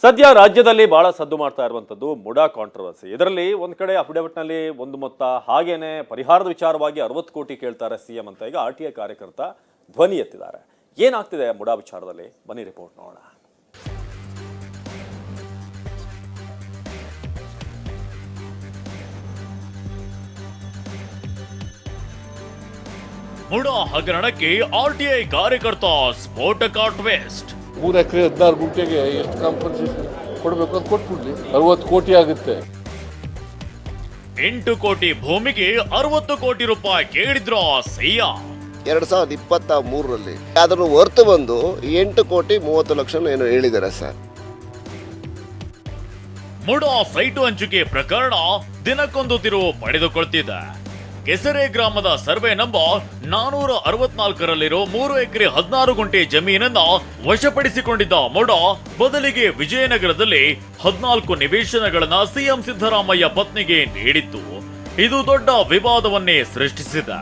ಸದ್ಯ ರಾಜ್ಯದಲ್ಲಿ ಬಹಳ ಸದ್ದು ಮಾಡ್ತಾ ಇರುವಂತದ್ದು ಮುಡಾ ಕಾಂಟ್ರವರ್ಸಿ. ಇದರಲ್ಲಿ ಒಂದ್ ಕಡೆ ಅಫಿಡವಿಟ್ ನಲ್ಲಿ ಒಂದು ಮೊತ್ತ, ಹಾಗೇನೆ ಪರಿಹಾರದ ವಿಚಾರವಾಗಿ 60 ಕೋಟಿ ಕೇಳ್ತಾರೆ ಸಿಎಂ ಅಂತ ಈಗ ಆರ್ಟಿಐ ಕಾರ್ಯಕರ್ತ ಧ್ವನಿ ಎತ್ತಿದ್ದಾರೆ. ಏನಾಗ್ತಿದೆ ಮುಡಾ ವಿಚಾರದಲ್ಲಿ, ಬನ್ನಿ ರಿಪೋರ್ಟ್ ನೋಡೋಣ. ಮುಡಾ ಹಗರಣಕ್ಕೆ ಆರ್ಟಿಐ ಕಾರ್ಯಕರ್ತ ಸ್ಫೋಟಕ ಟ್ವಿಸ್ಟ್. 3 ಎಕರೆ 16 ಗುಂಟೆಗೆ ಎಷ್ಟು ಕಾಂಪನ್ಸೇಷನ್ ಕೊಡಬೇಕು ಅಂತ ಕೊಟ್ಬಿಡ್ಲಿ, 60 ಕೋಟಿ ಆಗುತ್ತೆ. 8 ಕೋಟಿ ಭೂಮಿಗೆ 60 ಕೋಟಿ ರೂಪಾಯಿ ಕೇಳಿದ್ರ ಸಿಎಂ. 2023ರಲ್ಲಿ ಅದನ್ನು ಹೊರತು ಬಂದು 8 ಕೋಟಿ 30 ಲಕ್ಷ ಏನು ಹೇಳಿದ್ದಾರೆ ಸರ್. ಮುಡಾ ಸೈಟು ಹಂಚಿಕೆ ಪ್ರಕರಣ ದಿನಕ್ಕೊಂದು ತಿರುವು ಪಡೆದುಕೊಳ್ತಿದೆ. ಕೆಸರೆ ಗ್ರಾಮದ ಸರ್ವೆ ನಂಬರ್ 464ರಲ್ಲಿರೋ 3 ಎಕರೆ 16 ಗುಂಟೆ ಜಮೀನನ್ನ ವಶಪಡಿಸಿಕೊಂಡಿದ್ದ ಮುಡಾ ಬದಲಿಗೆ ವಿಜಯನಗರದಲ್ಲಿ 14 ನಿವೇಶನಗಳನ್ನ ಸಿಎಂ ಸಿದ್ದರಾಮಯ್ಯ ಪತ್ನಿಗೆ ನೀಡಿತ್ತು. ಇದು ದೊಡ್ಡ ವಿವಾದವನ್ನೇ ಸೃಷ್ಟಿಸಿದೆ.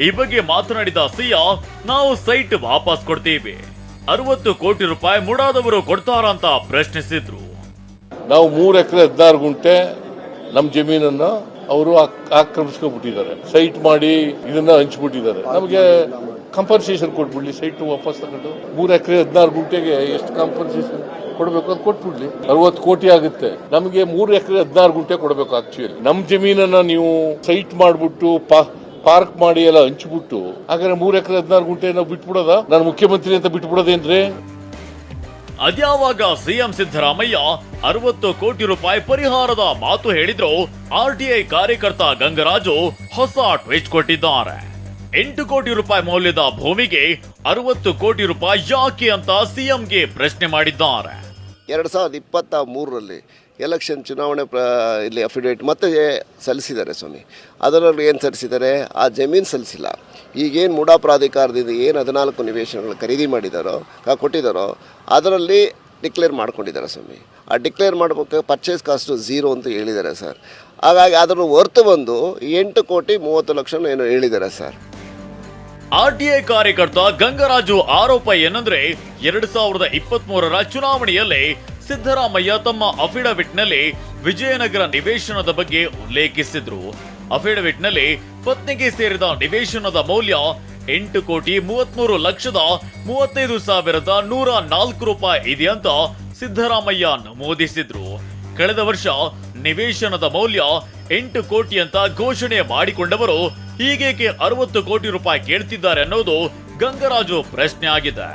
ಈ ಬಗ್ಗೆ ಮಾತನಾಡಿದ ಸಿಎಂ, ನಾವು ಸೈಟ್ ವಾಪಸ್ ಕೊಡ್ತೀವಿ, 60 ಕೋಟಿ ರೂಪಾಯಿ ಮುಡಾದವರು ಕೊಡ್ತಾರಂತ ಪ್ರಶ್ನಿಸಿದ್ರು. ನಾವು 3 ಎಕರೆ 16 ಗುಂಟೆ ನಮ್ಮ ಜಮೀನನ್ನ ಅವರು ಆಕ್ರಮಿಸ್ಕೊಂಡ್ಬಿಟ್ಟಿದ್ದಾರೆ, ಸೈಟ್ ಮಾಡಿ ಇದನ್ನ ಹಂಚ್ಬಿಟ್ಟಿದ್ದಾರೆ. ನಮಗೆ ಕಾಂಪನ್ಸೇಷನ್ ಕೊಟ್ಬಿಡ್ಲಿ, ಸೈಟ್ ವಾಪಸ್ ತಗೊಂಡು 3 ಎಕರೆ 16 ಗುಂಟೆಗೆ ಎಷ್ಟು ಕಾಂಪನ್ಸೇಷನ್ ಕೊಡಬೇಕು ಅಂತ ಕೊಟ್ಬಿಡ್ಲಿ, 60 ಕೋಟಿ ಆಗುತ್ತೆ. ನಮಗೆ 3 ಎಕರೆ 16 ಗುಂಟೆ ಕೊಡಬೇಕು. ಆಕ್ಚುಲಿ ನಮ್ಮ ಜಮೀನನ್ನ ನೀವು ಸೈಟ್ ಮಾಡ್ಬಿಟ್ಟು ಪಾರ್ಕ್ ಮಾಡಿ ಎಲ್ಲ ಹಂಚ್ಬಿಟ್ಟು ಹಾಗಾದ್ರೆ 3 ಎಕರೆ 16 ಗುಂಟೆ ನಾವು ಬಿಟ್ಬಿಡೋದ? ನಾನು ಮುಖ್ಯಮಂತ್ರಿ ಅಂತ ಬಿಟ್ಬಿಡೋದೇನ್ರಿ? ಅದ್ಯಾವಾಗ ಸಿಎಂ ಸಿದ್ದರಾಮಯ್ಯ 60 ಕೋಟಿ ರೂಪಾಯಿ ಪರಿಹಾರದ ಮಾತು ಹೇಳಿದ್ರು, ಆರ್ಟಿಐ ಕಾರ್ಯಕರ್ತ ಗಂಗರಾಜು ಹೊಸ ಟ್ವೀಟ್ ಕೊಟ್ಟಿದ್ದಾರೆ. 8 ಕೋಟಿ ರೂಪಾಯಿ ಮೌಲ್ಯದ ಭೂಮಿಗೆ 60 ಕೋಟಿ ರೂಪಾಯಿ ಯಾಕೆ ಅಂತ ಸಿಎಂಗೆ ಪ್ರಶ್ನೆ ಮಾಡಿದ್ದಾರೆ. 2023ರಲ್ಲಿ ಎಲೆಕ್ಷನ್ ಚುನಾವಣೆ ಇಲ್ಲಿ ಅಫಿಡೇವಿಟ್ ಮತ್ತೆ ಸಲ್ಲಿಸಿದ್ದಾರೆ ಸ್ವಾಮಿ. ಅದರಲ್ಲಿ ಏನು ಸಲ್ಲಿಸಿದ್ದಾರೆ, ಆ ಜಮೀನು ಸಲ್ಲಿಸಿಲ್ಲ. ಈಗೇನು ಮುಡಾ ಪ್ರಾಧಿಕಾರದಿಂದ ಏನು 14 ನಿವೇಶನಗಳು ಖರೀದಿ ಮಾಡಿದಾರೋ ಕೊಟ್ಟಿದ್ದಾರೋ ಅದರಲ್ಲಿ ಡಿಕ್ಲೇರ್ ಮಾಡ್ಕೊಂಡಿದ್ದಾರೆ ಸ್ವಾಮಿ. ಆ ಡಿಕ್ಲೇರ್ ಮಾಡಬೇಕು ಪರ್ಚೇಸ್ ಕಾಸ್ಟು 0 ಅಂತ ಹೇಳಿದ್ದಾರೆ ಸರ್. ಹಾಗಾಗಿ ಅದನ್ನು ಹೊರತು ಬಂದು 8 ಕೋಟಿ 30 ಲಕ್ಷ ಏನು ಹೇಳಿದ್ದಾರೆ ಸರ್. ಆರ್ಟಿಐ ಕಾರ್ಯಕರ್ತ ಗಂಗರಾಜು ಆರೋಪ ಏನಂದ್ರೆ, 2023ರ ಚುನಾವಣೆಯಲ್ಲಿ ಸಿದ್ದರಾಮಯ್ಯ ತಮ್ಮ ಅಫಿಡವಿಟ್ ನಲ್ಲಿ ವಿಜಯನಗರ ನಿವೇಶನದ ಬಗ್ಗೆ ಉಲ್ಲೇಖಿಸಿದ್ರು. ಅಫಿಡವಿಟ್ ನಲ್ಲಿ ಪತ್ನಿಗೆ ಸೇರಿದ ನಿವೇಶನದ ಮೌಲ್ಯ 8 ಕೋಟಿ 33 ಲಕ್ಷದ 35,104 ರೂಪಾಯಿ ಇದೆ ಅಂತ ಸಿದ್ದರಾಮಯ್ಯ ನಮೂದಿಸಿದ್ರು. ಕಳೆದ ವರ್ಷ ನಿವೇಶನದ ಮೌಲ್ಯ 8 ಕೋಟಿ ಅಂತ ಘೋಷಣೆ ಮಾಡಿಕೊಂಡವರು ಹೀಗೇಕೆ 60 ಕೋಟಿ ರೂಪಾಯಿ ಕೇಳ್ತಿದ್ದಾರೆ ಅನ್ನೋದು ಗಂಗರಾಜು ಪ್ರಶ್ನೆ ಆಗಿದೆ.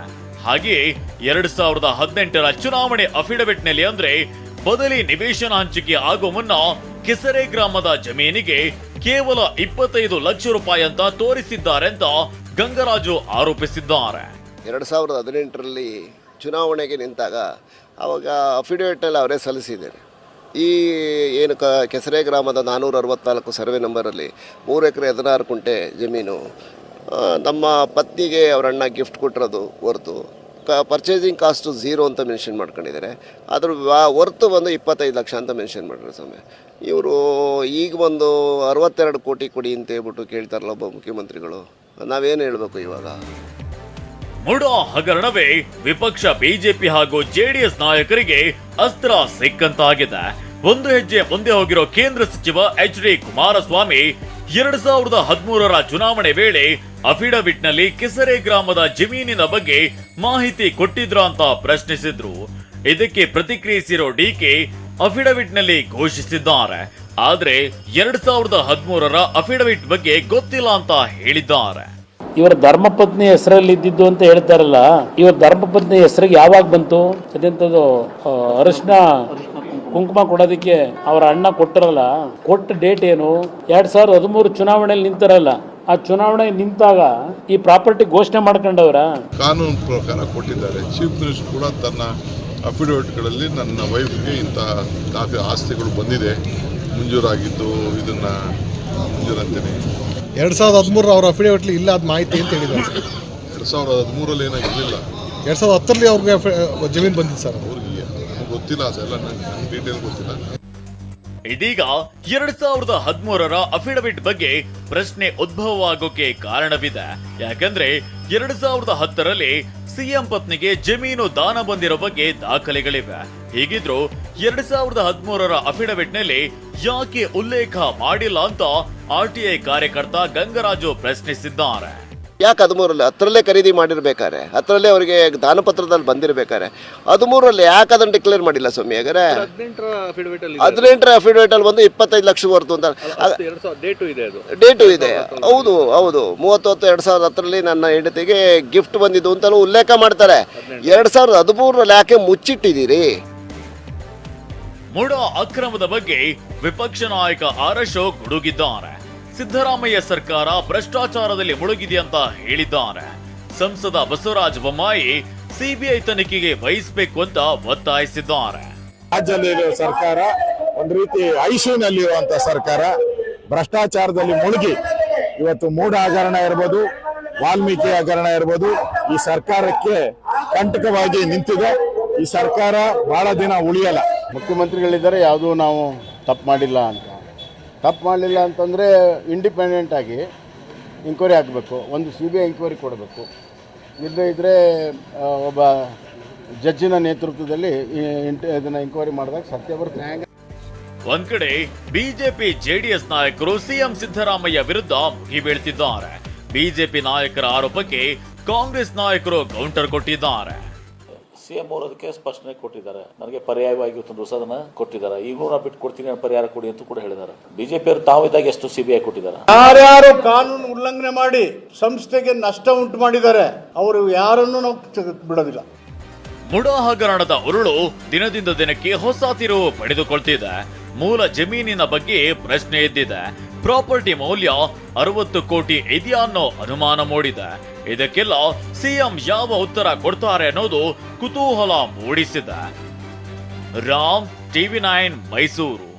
ಹಾಗೆಯೇ 2018ರ ಚುನಾವಣೆ ಅಫಿಡವಿಟ್ ನಲ್ಲಿ ಅಂದ್ರೆ ಬದಲಿ ನಿವೇಶನ ಹಂಚಿಕೆ ಆಗೋ ಮುನ್ನ ಕೆಸರೆ ಗ್ರಾಮದ ಜಮೀನಿಗೆ ಕೇವಲ 25 ಲಕ್ಷ ರೂಪಾಯಿ ಅಂತ ತೋರಿಸಿದ್ದಾರೆ ಅಂತ ಗಂಗರಾಜು ಆರೋಪಿಸಿದ್ದಾರೆ. 2018ರಲ್ಲಿ ಚುನಾವಣೆಗೆ ನಿಂತಾಗ ಅವಾಗ ಅಫಿಡವಿಟ್ನಲ್ಲಿ ಅವರೇ ಸಲ್ಲಿಸಿದ್ದಾರೆ. ಈ ಏನು ಕೆಸರೆ ಗ್ರಾಮದ 464 ಸರ್ವೆ ನಂಬರಲ್ಲಿ 3 ಎಕರೆ 16 ಗುಂಟೆ ಜಮೀನು ನಮ್ಮ ಪತ್ನಿಗೆ ಅವರ ಅಣ್ಣ ಗಿಫ್ಟ್ ಕೊಟ್ಟಿರೋದು ಹೊರತು ಪರ್ಚೇಸಿಂಗ್ ಕಾಸ್ಟು 0 ಅಂತ ಮೆನ್ಷನ್ ಮಾಡ್ಕೊಂಡಿದ್ದಾರೆ. ಅದ್ರ ಹೊರತು ಬಂದು 25 ಲಕ್ಷ ಅಂತ ಮೆನ್ಷನ್ ಮಾಡಿದ್ರು ಸ್ವಾಮಿ. ಇವರು ಈಗ ಒಂದು 62 ಕೋಟಿ ಕೊಡಿ ಅಂತ ಹೇಳ್ಬಿಟ್ಟು ಕೇಳ್ತಾರಲ್ಲ ಒಬ್ಬ ಮುಖ್ಯಮಂತ್ರಿಗಳು, ನಾವೇನು ಹೇಳಬೇಕು ಇವಾಗ? ಮುಡಾ ಹಗರಣವೇ ವಿಪಕ್ಷ ಬಿಜೆಪಿ ಹಾಗೂ ಜೆಡಿಎಸ್ ನಾಯಕರಿಗೆ ಅಸ್ತ್ರ ಸಿಕ್ಕಂತಾಗಿದೆ. ಒಂದು ಹೆಜ್ಜೆ ಮುಂದೆ ಹೋಗಿರೋ ಕೇಂದ್ರ ಸಚಿವ ಎಚ್.ಡಿ. ಕುಮಾರಸ್ವಾಮಿ 2013ರ ಚುನಾವಣೆ ವೇಳೆ ಅಫಿಡವಿಟ್ ನಲ್ಲಿ ಕೆಸರೆ ಗ್ರಾಮದ ಜಮೀನಿನ ಬಗ್ಗೆ ಮಾಹಿತಿ ಕೊಟ್ಟಿದ್ರ ಅಂತ ಪ್ರಶ್ನಿಸಿದ್ರು. ಇದಕ್ಕೆ ಪ್ರತಿಕ್ರಿಯಿಸಿರೋ ಡಿಕೆ ಅಫಿಡವಿಟ್ ನಲ್ಲಿ ಘೋಷಿಸಿದ್ದಾರೆ. ಆದ್ರೆ 2013ರ ಅಫಿಡವಿಟ್ ಬಗ್ಗೆ ಗೊತ್ತಿಲ್ಲ ಅಂತ ಹೇಳಿದ್ದಾರೆ. ಇವರ ಧರ್ಮಪತ್ನಿ ಹೆಸರಲ್ಲಿ ಇದ್ದಿದ್ದು ಅಂತ ಹೇಳ್ತಾರಲ್ಲ, ಇವರ ಧರ್ಮಪತ್ನಿ ಹೆಸರಿಗೆ ಯಾವಾಗ ಬಂತು? ಅದೆಂತದ್ದು ಅರಿಶಿನ ಕುಂಕುಮ ಕೊಡೋದಕ್ಕೆ ಅವರ ಅಣ್ಣ ಕೊಟ್ಟರಲ್ಲ, ಕೊಟ್ಟ ಡೇಟ್ ಏನು? 2013 ಚುನಾವಣೆಯಲ್ಲಿ ನಿಂತಾರಲ್ಲ, ಆ ಚುನಾವಣೆ ನಿಂತಾಗ ಈ ಪ್ರಾಪರ್ಟಿ ಘೋಷಣೆ ಮಾಡ್ಕೊಂಡವ್ರ? ಕಾನೂನು ಪ್ರಕಾರ ಕೊಟ್ಟಿದ್ದಾರೆ. ಚೀಫ್ ಮಿನಿಸ್ಟರ್ ಕೂಡ ತನ್ನ ಅಫಿಡವಿಟ್ಗಳಲ್ಲಿ ನನ್ನ ವೈಫ್ಗೆ ಇಂಥ ಆಸ್ತಿಗಳು ಬಂದಿದೆ, ಮಂಜೂರಾಗಿದ್ದು, ಇದನ್ನ ಮಂಜೂರಂತೇನೆ 2013 ಅವ್ರ ಅಫಿಡವಿಟ್ಲಿ ಇಲ್ಲ ಅದು ಮಾಹಿತಿ ಅಂತ ಹೇಳಿದ್ದಾರೆ. 2013ರಲ್ಲಿ ಏನಾಗಿರಲಿಲ್ಲ, 2010ರಲ್ಲಿ ಅವ್ರಿಗೆ ಜಮೀನು ಬಂದಿತ್ತು ಸರ್. ಅವ್ರಿಗೆ ನನಗೆ ಗೊತ್ತಿಲ್ಲ, ಅದೆಲ್ಲ ನನಗೆ ಡೀಟೇಲ್ ಗೊತ್ತಿಲ್ಲ. ಇದೀಗ 2013ರ ಅಫಿಡವಿಟ್ ಬಗ್ಗೆ ಪ್ರಶ್ನೆ ಉದ್ಭವವಾಗೋಕೆ ಕಾರಣವಿದೆ. ಯಾಕಂದ್ರೆ 2010ರಲ್ಲಿ ಸಿಎಂ ಪತ್ನಿಗೆ ಜಮೀನು ದಾನ ಬಂದಿರೋ ಬಗ್ಗೆ ದಾಖಲೆಗಳಿವೆ. ಹೀಗಿದ್ರು 2013ರ ಅಫಿಡವಿಟ್ನಲ್ಲಿ ಯಾಕೆ ಉಲ್ಲೇಖ ಮಾಡಿಲ್ಲ ಅಂತ ಆರ್ಟಿಐ ಕಾರ್ಯಕರ್ತ ಗಂಗರಾಜು ಪ್ರಶ್ನಿಸಿದ್ದಾರೆ. ಯಾಕೆ 13ರಲ್ಲಿ 10ರಲ್ಲೇ ಖರೀದಿ ಮಾಡಿರ್ಬೇಕಾರೆ, 10ರಲ್ಲೇ ಅವರಿಗೆ ದಾನಪತ್ರದಲ್ಲಿ ಬಂದಿರಬೇಕಾರೆ 13ರಲ್ಲಿ ಯಾಕೆ ಅದನ್ನು ಡಿಕ್ಲೇರ್ ಮಾಡಿಲ್ಲ ಸ್ವಾಮಿ? ಹಾಗಾದ್ರೆ 18ರ ಅಫಿಡವಿಟಲ್ಲಿ ಬಂದು 25 ಲಕ್ಷ ಹೊರತು ಅಂತ ಡೇಟು ಇದೆ. ಹೌದು ಹೌದು 30/10/2010ರಲ್ಲಿ ನನ್ನ ಹೆಂಡತಿಗೆ ಗಿಫ್ಟ್ ಬಂದಿದ್ದು ಅಂತಲೂ ಉಲ್ಲೇಖ ಮಾಡ್ತಾರೆ. 2013ರಲ್ಲಿ ಯಾಕೆ ಮುಚ್ಚಿಟ್ಟಿದ್ದೀರಿ? ಮುಡಾ ಅಕ್ರಮದ ಬಗ್ಗೆ ವಿಪಕ್ಷ ನಾಯಕ ಆರ್ ಅಶೋಕ್ ಗುಡುಗಿದ್ದಾರೆ. ಸಿದ್ದರಾಮಯ್ಯ ಸರ್ಕಾರ ಭ್ರಷ್ಟಾಚಾರದಲ್ಲಿ ಮುಳುಗಿದೆ ಅಂತ ಹೇಳಿದ್ದಾರೆ. ಸಂಸದ ಬಸವರಾಜ ಬೊಮ್ಮಾಯಿ ಸಿಬಿಐ ತನಿಖೆಗೆ ವಹಿಸಬೇಕು ಅಂತ ಒತ್ತಾಯಿಸಿದ್ದಾರೆ. ರಾಜ್ಯದಲ್ಲಿರುವ ಸರ್ಕಾರ ಒಂದು ರೀತಿ ಐಸಿಯುನಲ್ಲಿರುವಂತ ಸರ್ಕಾರ ಭ್ರಷ್ಟಾಚಾರದಲ್ಲಿ ಮುಳುಗಿ ಇವತ್ತು ಮೂಢ ಹಗರಣ ಇರ್ಬೋದು, ವಾಲ್ಮೀಕಿ ಹಗರಣ ಇರ್ಬೋದು, ಈ ಸರ್ಕಾರಕ್ಕೆ ಕಂಟಕವಾಗಿ ನಿಂತಿದೆ. ಈ ಸರ್ಕಾರ ಬಹಳ ದಿನ ಉಳಿಯಲ್ಲ. ಮುಖ್ಯಮಂತ್ರಿಗಳಿದ್ದಾರೆ, ಯಾವುದೂ ನಾವು ತಪ್ಪು ಮಾಡಿಲ್ಲ ಅಂತ. ತಪ್ಪು ಮಾಡಲಿಲ್ಲ ಅಂತಂದರೆ ಇಂಡಿಪೆಂಡೆಂಟ್ ಆಗಿ ಎಂಕ್ವೈರಿ ಆಗಬೇಕು, ಒಂದು CBI ಎಂಕ್ವೈರಿ ಕೊಡಬೇಕು. ಇಲ್ಲದೇ ಇದ್ದರೆ ಒಬ್ಬ ಜಡ್ಜಿನ ನೇತೃತ್ವದಲ್ಲಿ ಇದನ್ನು ಎಂಕ್ವೈರಿ ಮಾಡಿದಾಗ ಸತ್ಯ ಬರುತ್ತೆ. ಒಂದ್ ಕಡೆ ಬಿಜೆಪಿ ಜೆಡಿಎಸ್ ನಾಯಕರು ಸಿಎಂ ಸಿದ್ದರಾಮಯ್ಯ ವಿರುದ್ಧ ಮುಗಿಬೀಳ್ತಿದ್ದಾರೆ. ಬಿಜೆಪಿ ನಾಯಕರ ಆರೋಪಕ್ಕೆ ಕಾಂಗ್ರೆಸ್ ನಾಯಕರು ಕೌಂಟರ್ ಕೊಟ್ಟಿದ್ದಾರೆ. CM ಅವರು ಅದಕ್ಕೆ ಸ್ಪಷ್ಟನೆ ಕೊಟ್ಟಿದ್ದಾರೆ. ನನಗೆ ಪರ್ಯಾಯವಾಗಿ ಒಂದು ಹೊಸದನ್ನ ಕೊಟ್ಟಿದ್ದಾರೆ. ಈಗಲೂ ನಾವು ಬಿಟ್ಟು ಕೊಡ್ತೀನಿ, ಪರಿಹಾರ ಕೊಡಿ ಅಂತ ಕೂಡ ಹೇಳಿದ್ದಾರೆ. ಬಿಜೆಪಿ ಅವರು ತಾವು ಇದ್ದಾಗ ಎಷ್ಟು CBI ಕೊಟ್ಟಿದ್ದಾರೆ? ಯಾರ್ಯಾರು ಕಾನೂನು ಉಲ್ಲಂಘನೆ ಮಾಡಿ ಸಂಸ್ಥೆಗೆ ನಷ್ಟ ಉಂಟು ಮಾಡಿದ್ದಾರೆ ಅವರು ಯಾರನ್ನು ನಾವು ಬಿಡೋದಿಲ್ಲ. ಮುಡಾ ಹಗರಣದ ಉರುಳು ದಿನದಿಂದ ದಿನಕ್ಕೆ ಹೊಸ ತಿರುವು ಪಡೆದುಕೊಳ್ತಿದೆ. ಮೂಲ ಜಮೀನಿನ ಬಗ್ಗೆ ಪ್ರಶ್ನೆ ಎದ್ದಿದೆ. ಪ್ರಾಪರ್ಟಿ ಮೌಲ್ಯ 60 ಕೋಟಿ ಇದೆಯಾ ಅನ್ನೋ ಅನುಮಾನ ಮೂಡಿದೆ. ಇದಕ್ಕೆಲ್ಲ ಸಿಎಂ ಯಾವ ಉತ್ತರ ಕೊಡ್ತಾರೆ ಅನ್ನೋದು ಕುತೂಹಲ ಮೂಡಿಸಿದೆ. ರಾಮ್, TV9 ಮೈಸೂರು.